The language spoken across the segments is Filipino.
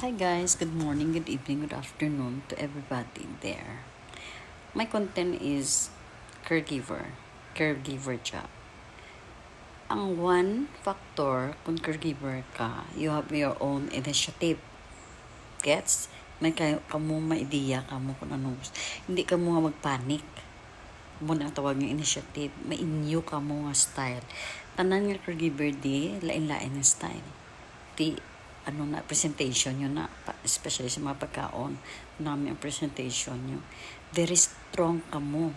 Hi guys, good morning, good evening, good afternoon to everybody there. My content is caregiver job. Ang one factor kung caregiver ka, you have your own initiative. Gets? May kamo maideya kamo kung ano. Hindi ka mo nga magpanik. Muna ang tawag ng initiative. May inyo ka mo nga style. Tanan nga caregiver di, lain-lain ng style. Presentation nyo na, especially sa mga pagkaon, namin ang presentation nyo. Very strong ka mo.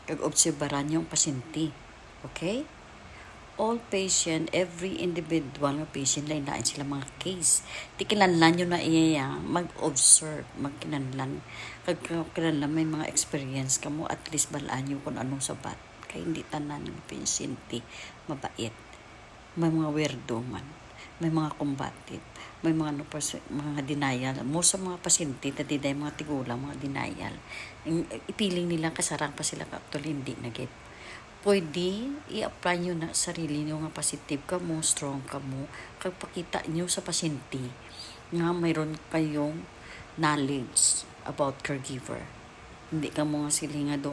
Kag-obserbaran yung pasyente. Okay? All patient, every individual na patient, lain-lain sila mga case. Di kinanlan nyo na iya, mag-observe, magkinanlan. Kinanlan may mga experience ka mo, at least balaan nyo kung anong sabat. Kaya hindi tanan ng pasyente mabait. May mga weirdo man. May mga combative, may mga mga denial. Most sa mga pasyente, tadiday mga tigulang, mga denial. Ipiling nila kasarang pa sila actually hindi na get. Pwede i-apply nyo na sarili nyo nga positive ka mo, strong ka mo, kapakita nyo sa pasyente nga mayroon kayong knowledge about caregiver. Hindi ka mo nga sila nga do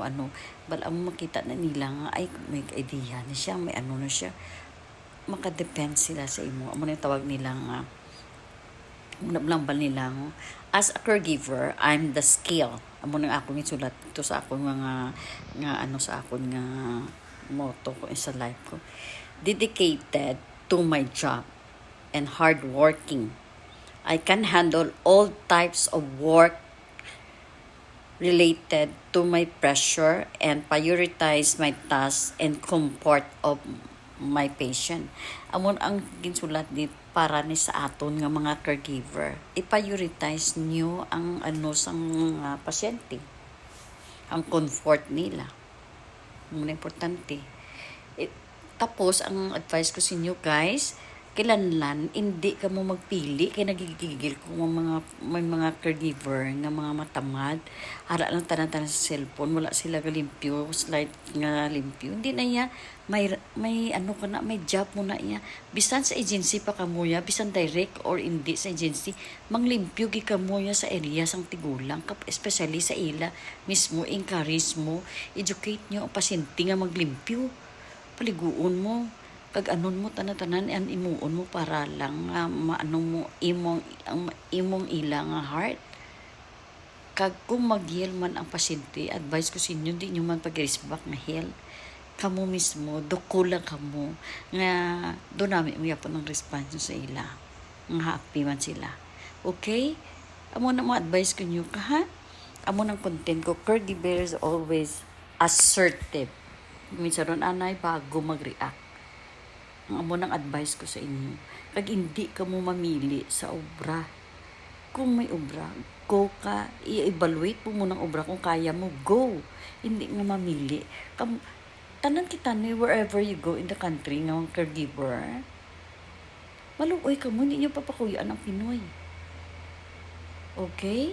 bala mo makita na nila nga ay may idea na siya, may na siya, makadepend sila sa imo. Amo na tawag nila nga lang ba nila nga as a caregiver, I'm the skill. Amo na ako ni sulat ito sa akong sa akong nga motto ko sa life ko. Dedicated to my job and hardworking. I can handle all types of work related to my pressure and prioritize my tasks and comfort of my patient. Amon ang ginsulat di para ni sa aton nga mga caregiver. I-prioritize nyo ang sang pasyente. Ang comfort nila. Muna importante. Tapos, ang advice ko sa inyo guys, kilanlan, hindi ka mo magpili, kaya nagigigil kung may mga caregiver nga mga matamad, hara lang tanan-tanan sa cellphone, wala sila limpyo, slide nga limpyo. Hindi na iya, may job mo na iya. Bisan sa agency pa ka mo ya, bisan direct or hindi sa agency, manglimpyo gi ka mo ya sa area sang tigulang, especially sa ila, mismo, encourage mo, educate nyo ang pasyente nga maglimpyo. Paliguon mo, pag anon mo tanan-tanan an imuon mo para lang mo imong ilang heart. Kag kung mag-heal man ang pasyente, advice ko sa inyo, di nyo man pag-respect na heal. Kamo mismo, dukulang kamo, nga doon namin uyapon ng response sa ila. Nga happy man sila. Okay? Amo na mga advice ko nyo ka ha? Amo ng content ko, caregiver is always assertive. Minsan ron anay bago mag-react. Ang amo ng advice ko sa inyo. Kag hindi ka mo mamili sa obra. Kung may obra, go ka. I-evaluate mo muna ang obra kung kaya mo. Go. Hindi nga mamili. Tanan kita ni wherever you go in the country ng caregiver. Maluoy ka mo. Hindi nyo papakuyaan ang Pinoy. Okay?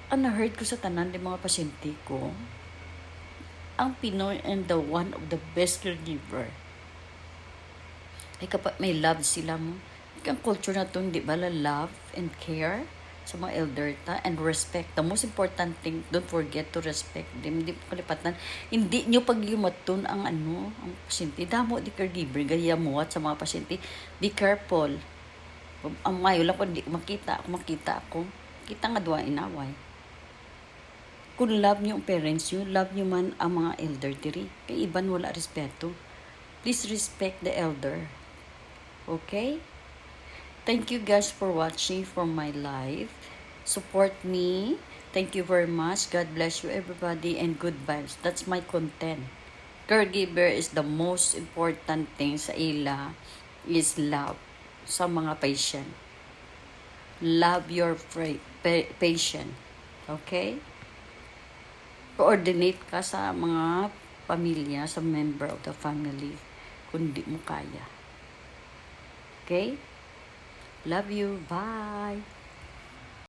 Ang na-heard ko sa tanan ng mga pasyente ko, ang Pinoy and the one of the best caregiver. Ay kapag may love sila mo, ang culture na to, hindi ba, love and care sa mga elder ta, and respect. The most important thing, don't forget to respect them. Hindi po kalipatan. Hindi nyo pagyumatun ang ang pasyente. Damo di caregiver, gaya mo at sa mga pasyente. Be careful. Ang mayo lang po, hindi makita ako. Kita nga duwa inaway. Kung love nyo ang parents nyo, love nyo man ang mga elder diri. Kaya iban wala respeto. Please respect the elder. Okay? Thank you guys for watching for my live. Support me. Thank you very much. God bless you everybody and good vibes. That's my content. Caregiver is the most important thing sa ila is love sa mga patient. Love your patient. Okay? Coordinate ka sa mga pamilya, sa member of the family kung di mo kaya. Okay? Love you. Bye.